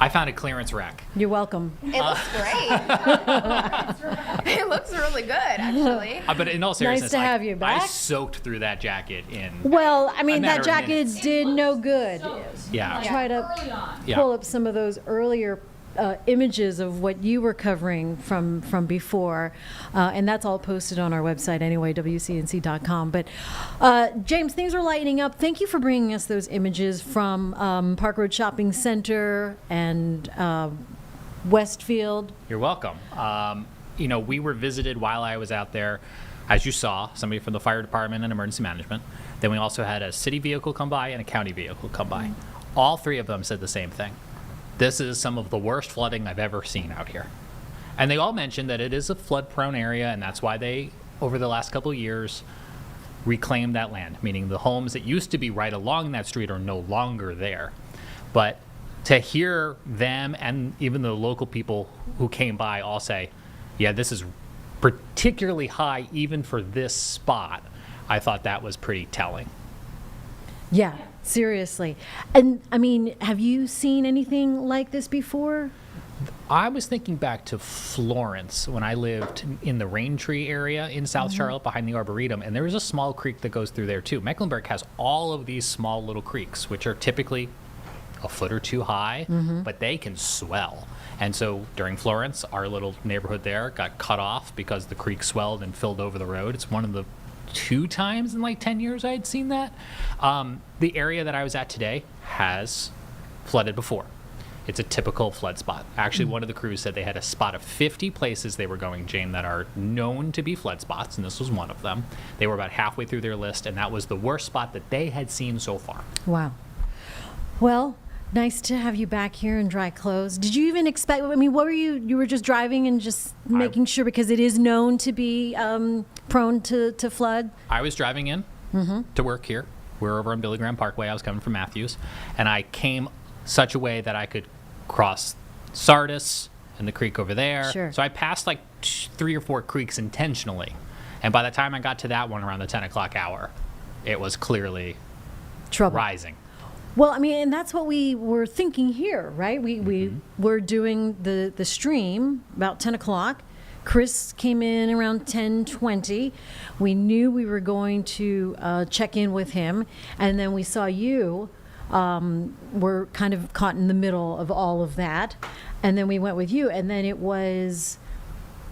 I found a clearance rack. You're welcome. It looks great. It looks really good, actually. But in all seriousness, Nice to have you back. I soaked through that jacket in. Well, I mean, A matter that of jacket minutes. did no good. Yeah. Try to Yeah. pull up some of those earlier images of what you were covering from before, and that's all posted on our website anyway, wcnc.com. But James, things are lightening up. Thank you for bringing us those images from Park Road Shopping Center and Westfield. You're welcome. We were visited while I was out there, as you saw, somebody from the fire department and emergency management. Then we also had a city vehicle come by and a county vehicle come by. All three of them said the same thing. This is some of the worst flooding I've ever seen out here. And they all mentioned that it is a flood-prone area, and that's why they, over the last couple of years, reclaimed that land, meaning the homes that used to be right along that street are no longer there. But to hear them and even the local people who came by all say, yeah, this is particularly high even for this spot, I thought that was pretty telling. Yeah, seriously. And I mean, have you seen anything like this before? I was thinking back to Florence when I lived in the Rain Tree area in South Charlotte behind the Arboretum, and there was a small creek that goes through there too. Mecklenburg has all of these small little creeks, which are typically a foot or two high, but they can swell. And so during Florence, our little neighborhood there got cut off because the creek swelled and filled over the road. It's one of the 2 times in like 10 years I had seen that. The area that I was at today has flooded before. It's a typical flood spot. Actually, one of the crews said they had a spot of 50 places they were going, Jane, that are known to be flood spots, and this was one of them. They were about halfway through their list, and that was the worst spot that they had seen so far. Wow. Well, nice to have you back here in dry clothes. Did you even expect, I mean, what were you were just driving and just making sure, because it is known to be prone to flood? I was driving in to work here. We're over on Billy Graham Parkway. I was coming from Matthews, and I came such a way that I could cross Sardis and the creek over there. Sure. So I passed like 3 or 4 creeks intentionally. And by the time I got to that one around the 10 o'clock hour, it was clearly Trouble. rising. Well, I mean, and that's what we were thinking here, right? We were doing the stream about 10 o'clock. Chris came in around 10:20. We knew we were going to check in with him, and then we saw you were kind of caught in the middle of all of that, and then we went with you, and then it was,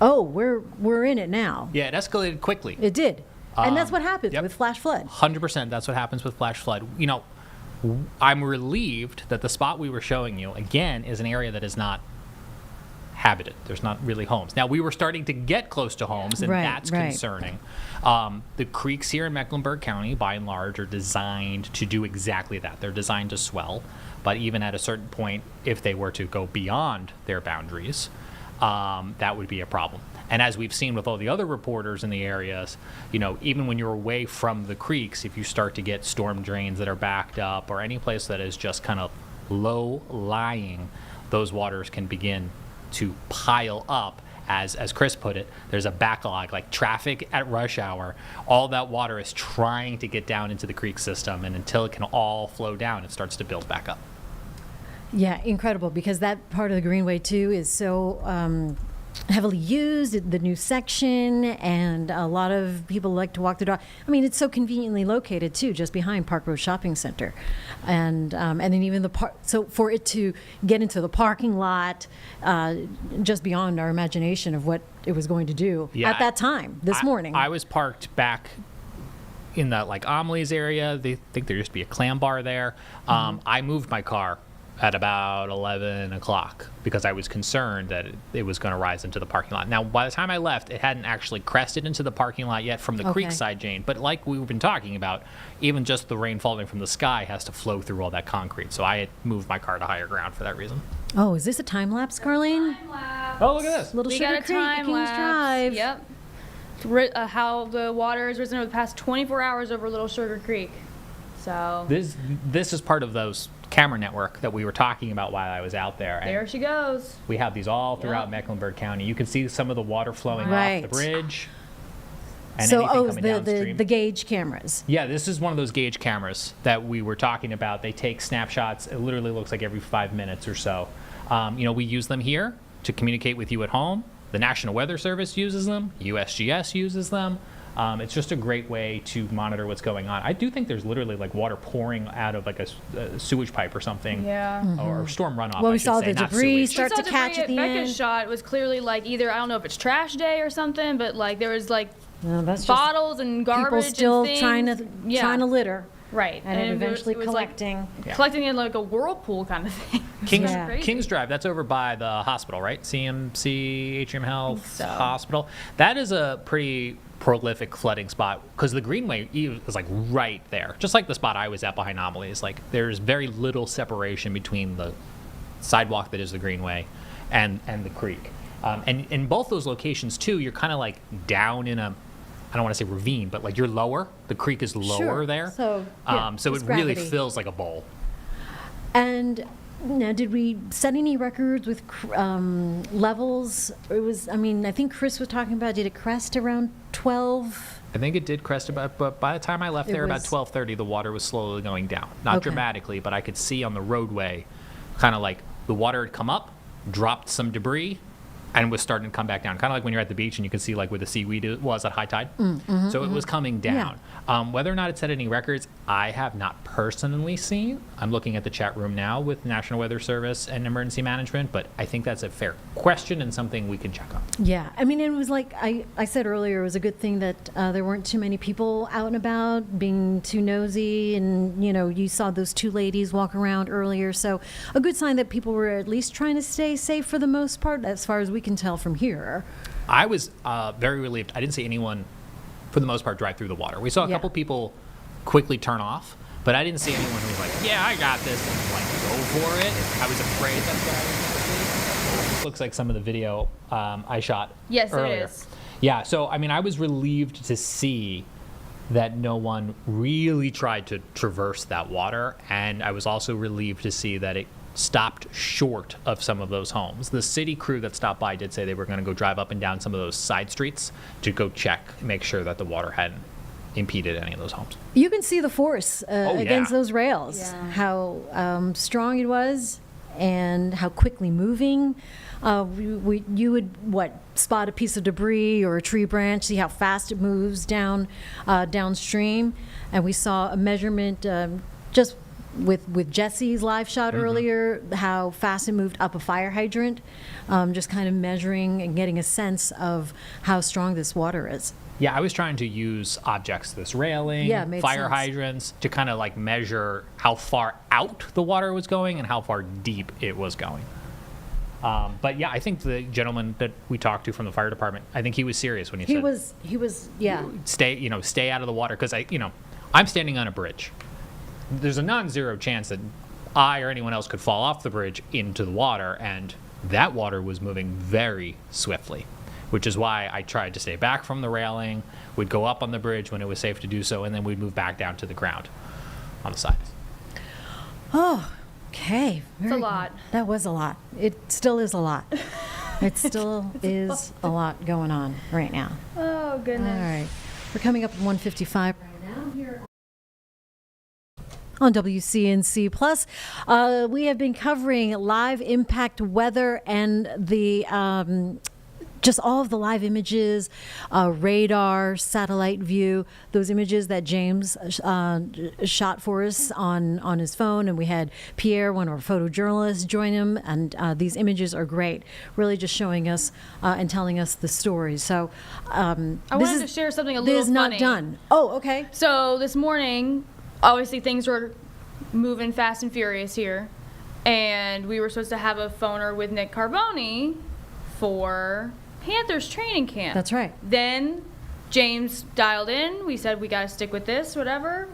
oh, we're in it now. Yeah, it escalated quickly. It did, and that's what happens Yep. with flash flood. 100%. That's what happens with flash flood. You know, I'm relieved that the spot we were showing you, again, is an area that is not habited. There's not really homes. Now, we were starting to get close to homes, and Right, that's right. concerning. The creeks here in Mecklenburg County, by and large, are designed to do exactly that. They're designed to swell, but even at a certain point, if they were to go beyond their boundaries, that would be a problem. And as we've seen with all the other reporters in the areas, you know, even when you're away from the creeks, if you start to get storm drains that are backed up or any place that is just kind of low-lying, those waters can begin to pile up. As Chris put it, there's a backlog, like traffic at rush hour. All that water is trying to get down into the creek system, and until it can all flow down, it starts to build back up. Yeah, incredible, because that part of the Greenway too is so heavily used, the new section, and a lot of people like to walk the dog. I mean, it's so conveniently located too, just behind Park Road Shopping Center, and then even the park. So for it to get into the parking lot, just beyond our imagination of what it was going to do at that time this morning. I was parked back in the like Amelie's area. They think there used to be a clam bar there. I moved my car at about 11 o'clock because I was concerned that it was going to rise into the parking lot. Now, by the time I left, it hadn't actually crested into the parking lot yet from the creek side, Jane. But like we've been talking about, even just the rain falling from the sky has to flow through all that concrete. So I had moved my car to higher ground for that reason. Oh, is this a time lapse, Carlene? Time lapse. Oh, look at this. Little We Sugar got a Creek, time King's lapse. Drive. Yep. How the water has risen over the past 24 hours over Little Sugar Creek. So This is part of those camera network that we were talking about while I was out there. And there she goes. we have these all throughout Yep. Mecklenburg County. You can see some of the water flowing Right. off the bridge. And So, anything coming the downstream. gauge cameras. Yeah, this is one of those gauge cameras that we were talking about. They take snapshots. It literally looks like every 5 minutes or so. We use them here to communicate with you at home. The National Weather Service uses them. USGS uses them. It's just a great way to monitor what's going on. I do think there's literally like water pouring out of like a sewage pipe or something. Yeah. Or storm runoff. Well, I we should saw say, the not debris sewage. start to catch at the Becca's end. shot was clearly like either, I don't know if it's trash day or something, but like there was like No, that's just bottles and garbage people still and things. trying to litter. Right. And it eventually was collecting. Like collecting in like a whirlpool kind of thing. Kings, Yeah. Crazy. Kings Drive, that's over by the hospital, right? CMC, Atrium Health So. Hospital. That is a pretty prolific flooding spot because the Greenway is like right there. Just like the spot I was at behind Amelie's. Like there's very little separation between the sidewalk that is the Greenway and the creek. And in both those locations too, you're kind of like down in a, I don't want to say ravine, but like you're lower. The creek is lower Sure. there. So, yeah, so it it's really gravity. feels like a bowl. And now, did we set any records with levels? It was, I think Chris was talking about, did it crest around 12? I think it did crest about, but by the time I left It there about was- 12:30, the water was slowly going down. Not Okay. dramatically, but I could see on the roadway, kind of like the water had come up, dropped some debris, and was starting to come back down. Kind of like when you're at the beach and you can see like where the seaweed was at high tide. So it was coming down. Whether or not it set any records, I have not personally seen. I'm looking at the chat room now with National Weather Service and Emergency Management, but I think that's a fair question and something we can check on. Yeah, it was like I said earlier, it was a good thing that there weren't too many people out and about being too nosy, and you saw those two ladies walk around earlier, so a good sign that people were at least trying to stay safe for the most part, as far as we can tell from here. I was very relieved. I didn't see anyone, for the most part, drive through the water. We saw a Yeah. couple people quickly turn off, but I didn't see anyone who was like, yeah, I got this, and like, go for it. I was afraid that's what I was going to see. This looks like some of the video I shot Yes, earlier. it is. Yeah, so, I was relieved to see that no one really tried to traverse that water, and I was also relieved to see that it stopped short of some of those homes. The city crew that stopped by did say they were going to go drive up and down some of those side streets to go check, make sure that the water hadn't impeded any of those homes. You can see the force against yeah. those rails, Yeah. how strong it was and how quickly moving. You would spot a piece of debris or a tree branch, see how fast it moves downstream, and we saw a measurement just with Jesse's live shot earlier, how fast it moved up a fire hydrant, just kind of measuring and getting a sense of how strong this water is. Yeah, I was trying to use objects, this railing, Yeah, it made fire sense. hydrants, to kind of like measure how far out the water was going and how far deep it was going. But yeah, I think the gentleman that we talked to from the fire department, I think he was serious when he said, He was, yeah. stay out of the water, because I'm standing on a bridge. There's a non-zero chance that I or anyone else could fall off the bridge into the water, and that water was moving very swiftly, which is why I tried to stay back from the railing. We'd go up on the bridge when it was safe to do so, and then we'd move back down to the ground on the sides. Oh, okay. It's a lot. That was a lot. It still is a lot. It still is a lot going on right now. Oh, All goodness. right. We're coming up at 1:55 right now here on WCNC Plus. We have been covering live impact weather and the just all of the live images, radar, satellite view, those images that James shot for us on his phone. And we had Pierre, one of our photojournalists, join him. And these images are great, really just showing us and telling us the story. So I wanted to share something a little This is not funny. done. Oh, okay. So this morning, obviously things were moving fast and furious here, and we were supposed to have a phoner with Nick Carboni for Panthers training camp. That's right. Then James dialed in. We said we got to stick with this, whatever.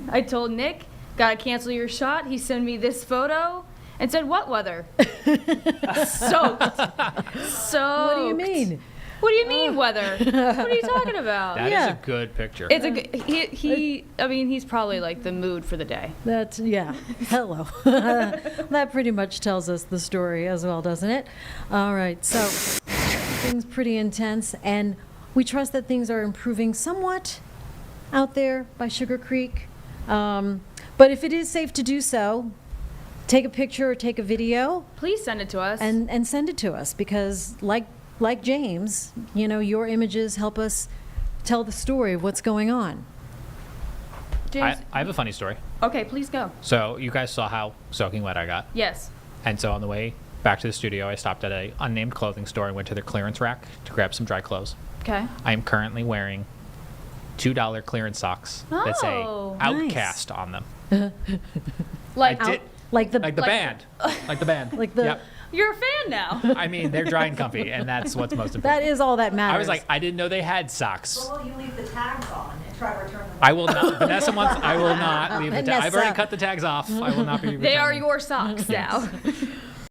I told Nick, got to cancel your shot. He sent me this photo and said, "What weather?" Soaked. What do you mean? What do you mean weather? What are you talking about? That is Yeah. a good picture. It's a good, he's probably like the mood for the day. Yeah. Hello. That pretty much tells us the story as well, doesn't it? All right. So things pretty intense, and we trust that things are improving somewhat out there by Sugar Creek. But if it is safe to do so, take a picture or take a video Please send it to us. and send it to us, because like James, your images help us tell the story of what's going on. James, I have a funny story. okay, please go. So you guys saw how soaking wet I got. Yes. And so on the way back to the studio, I stopped at a unnamed clothing store and went to their clearance rack to grab some dry clothes. Okay. I am currently wearing $2 clearance socks that say Oh, Outcast on them. Like, I did, Like the like the band. Like the band. Like the- Yep. you're a fan now. I mean, they're dry and comfy, and that's what's most important. that is all that matters. I was like, I didn't know they had socks. Well, you leave the tags on and try to return them. I will not. Vanessa wants. I will not leave the tags. I've already Vanessa. cut the tags off. I will not be. They are returning. your socks now.